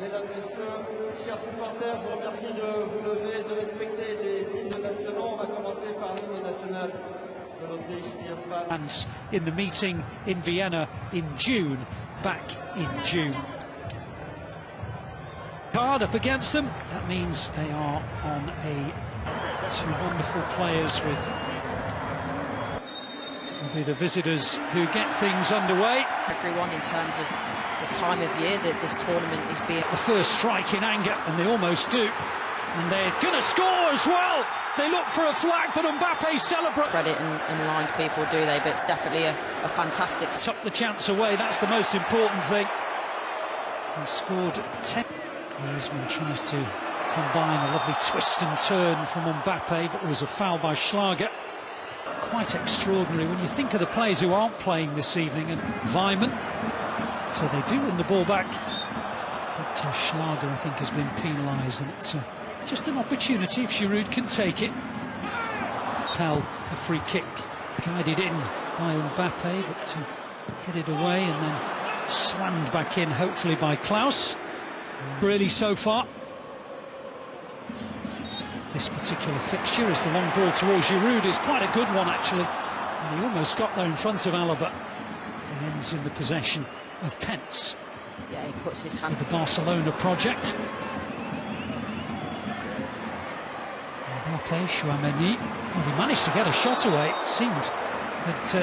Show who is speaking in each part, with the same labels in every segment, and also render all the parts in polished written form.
Speaker 1: Mesdames, Messieurs, chers supporters, je vous remercie de vous lever, de respecter les hymnes nationaux. On va commencer par l'hymne national de l'Autriche.
Speaker 2: In the meeting in Vienna in June, back in June. Card up against them, that means they are on two wonderful players with will be the visitors who get things underway.
Speaker 3: Everyone in terms of the time of year that this tournament is being.
Speaker 2: The first strike in anger, and they almost do. And they're going to score as well. They look for a flag, but Mbappe celebrates.
Speaker 3: Credit and lines people, do they? But it's definitely a fantastic.
Speaker 2: Took the chance away, that's the most important thing. He scored 10. Griezmann tries to combine a lovely twist and turn from Mbappe, but there was a foul by Schlager. Quite extraordinary when you think of the players who aren't playing this evening, and Weimann. So they do win the ball back. But Schlager, I think, has been penalised, and it's just an opportunity if Giroud can take it. Pell, a free kick, guided in by Mbappe, but headed away and then slammed back in, hopefully by Klaus. Really so far. This particular fixture is the long ball towards Giroud is quite a good one, actually. And he almost got there in front of Alaba. It ends in the possession of Pence.
Speaker 3: Yeah, he puts his hand.
Speaker 2: The Barcelona project. Mbappe, Chouameni. Well, he managed to get a shot away. It seemed that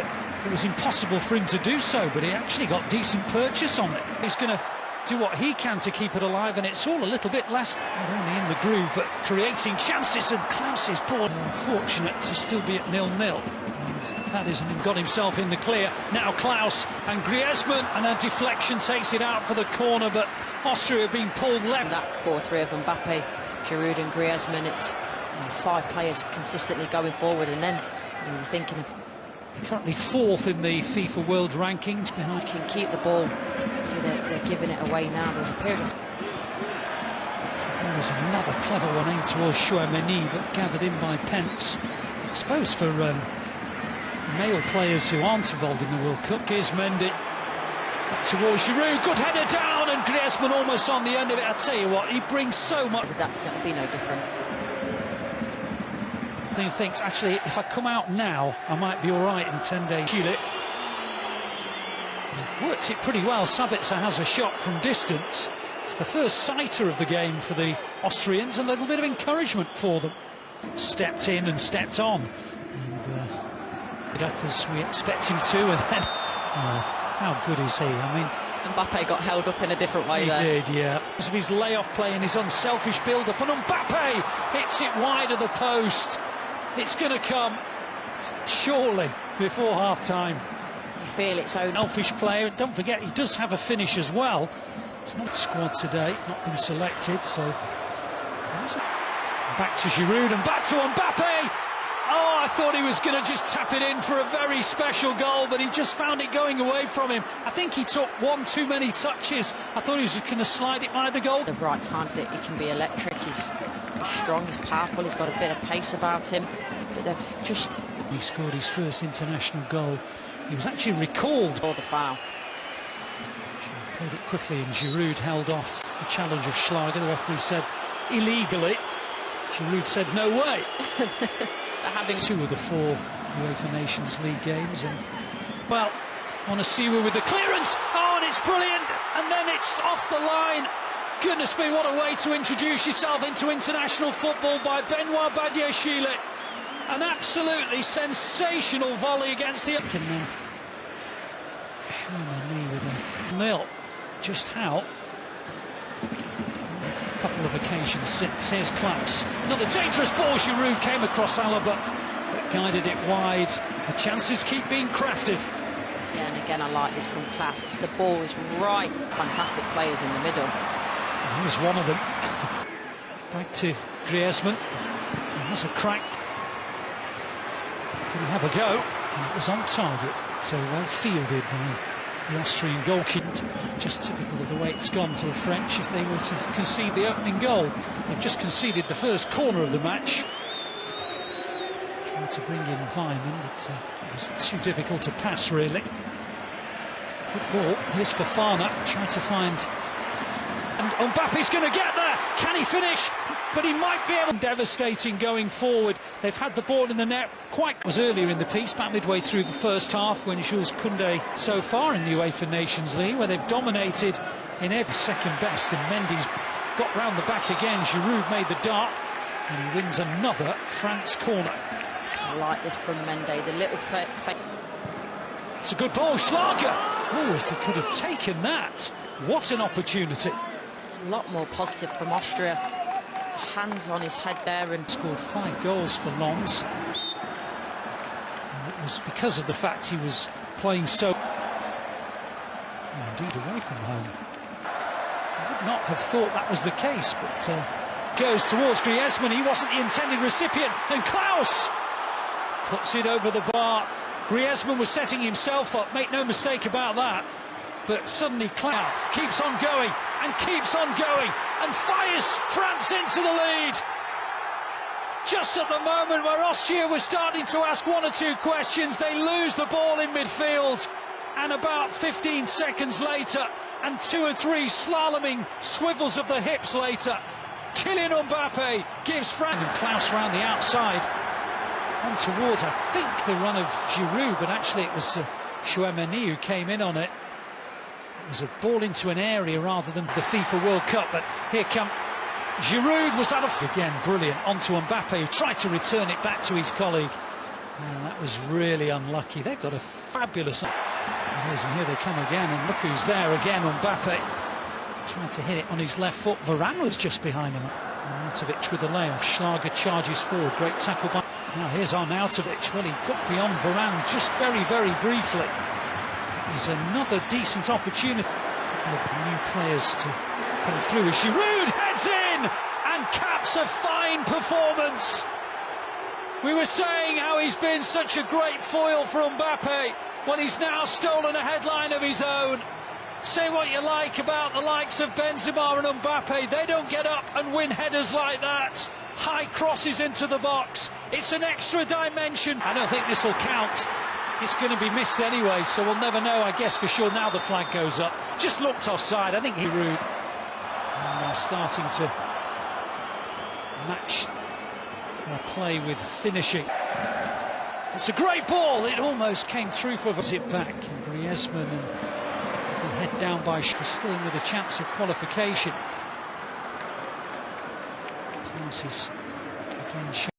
Speaker 2: it was impossible for him to do so, but he actually got decent purchase on it. He's going to do what he can to keep it alive, and it's all a little bit less, not only in the groove, but creating chances, and Klaus's ball. Unfortunate to still be at 0-0. And that isn't got himself in the clear. Now Klaus and Griezmann, and a deflection takes it out for the corner, but Austria have been pulled left.
Speaker 3: That 4-3 of Mbappe, Giroud and Griezmann, it's 5 players consistently going forward, and then you're thinking.
Speaker 2: Currently 4th in the FIFA World Rankings. Behind.
Speaker 3: Can keep the ball, so they're giving it away now. There's a period of.
Speaker 2: There's another clever one aimed towards Chouameni, but gathered in by Pence. I suppose for male players who aren't involved in the World Cup, here's Mendy towards Giroud, good header down, and Griezmann almost on the end of it. I tell you what, he brings so much.
Speaker 3: That's going to be no different.
Speaker 2: He thinks, actually, if I come out now, I might be all right in 10 days. They've worked it pretty well. Sabitzer has a shot from distance. It's the first sighter of the game for the Austrians, and a little bit of encouragement for them. Stepped in and stepped on. And as we expect him to, and then, how good is he? I mean,
Speaker 3: Mbappe got held up in a different way there.
Speaker 2: He did, yeah. Because of his layoff play and his unselfish build-up, and Mbappe hits it wide of the post. It's going to come, surely, before half-time.
Speaker 3: You feel it's own.
Speaker 2: Selfish player, and don't forget, he does have a finish as well. It's not squad today, not been selected, so... Back to Giroud and back to Mbappe! Oh, I thought he was going to just tap it in for a very special goal, but he just found it going away from him. I think he took one too many touches. I thought he was going to slide it by the goal.
Speaker 3: The right times that he can be electric. He's strong, he's powerful, he's got a bit of pace about him. But they've just...
Speaker 2: He scored his first international goal. He was actually recalled.
Speaker 3: Or the foul.
Speaker 2: Played it quickly, and Giroud held off the challenge of Schlager. The referee said illegally. Giroud said no way.
Speaker 3: Having
Speaker 2: 2 of the 4 UEFA Nations League games, and well, Onisiwa with the clearance. Oh, and it's brilliant, and then it's off the line. Goodness me, what a way to introduce yourself into international football by Benoit Badiashile. An absolutely sensational volley against the... Chouameni with a 0. Just how? A couple of occasions since. Here's Klaus. Another dangerous ball. Giroud came across Alaba, but guided it wide. The chances keep being crafted.
Speaker 3: Yeah, and again, I like this from Klaus. The ball is right. Fantastic players in the middle.
Speaker 2: And here's one of them. Back to Griezmann. He has a crack. Can have a go? And it was on target. So well fielded by the Austrian goalkeeper. Just typical of the way it's gone for the French if they were to concede the opening goal. They've just conceded the first corner of the match. Tried to bring in Weimann, but it was too difficult to pass, really. Good ball. Here's Fofana, trying to find And Mbappe's going to get there. Can he finish? But he might be able. Devastating going forward. They've had the ball in the net quite was earlier in the piece, about midway through the first half, when Jules Koundé so far in the UEFA Nations League, where they've dominated in every second best. And Mendy's got round the back again. Giroud made the dart, and he wins another France corner.
Speaker 3: I like this from Mendy, the little fake.
Speaker 2: It's a good ball, Schlager. Oh, if he could have taken that, what an opportunity.
Speaker 3: It's a lot more positive from Austria. Hands on his head there and
Speaker 2: scored 5 goals for Lens. And it was because of the fact he was playing so, indeed, away from home. I would not have thought that was the case, but goes towards Griezmann. He wasn't the intended recipient, and Klaus puts it over the bar. Griezmann was setting himself up, make no mistake about that. But suddenly Klaus keeps on going and keeps on going and fires France into the lead. Just at the moment where Austria was starting to ask 1 or 2 questions, they lose the ball in midfield. And about 15 seconds later, and 2 or 3 slaloming swivels of the hips later, Kylian Mbappe gives France. And Klaus round the outside. On towards, I think, the run of Giroud, but actually it was Chouameni who came in on it. It was a ball into an area rather than the FIFA World Cup, but here come Giroud. Was that again brilliant onto Mbappe, who tried to return it back to his colleague. And that was really unlucky. They've got a fabulous. And here they come again, and look who's there again. Mbappe tried to hit it on his left foot. Varane was just behind him. Arnautovic with the layoff. Schlager charges forward. Great tackle by. Now here's Arnautovic. Well, he got beyond Varane just very, very briefly. There's another decent opportunity. A couple of new players to come through as Giroud heads in and caps a fine performance. We were saying how he's been such a great foil for Mbappe when he's now stolen a headline of his own. Say what you like about the likes of Benzema and Mbappe, they don't get up and win headers like that. High crosses into the box. It's an extra dimension. I don't think this will count. It's going to be missed anyway, so we'll never know, I guess, for sure. Now the flag goes up. Just looked offside. I think Giroud starting to match their play with finishing. It's a great ball. It almost came through for it back. And Griezmann and head down by still in with a chance of qualification. Passes again.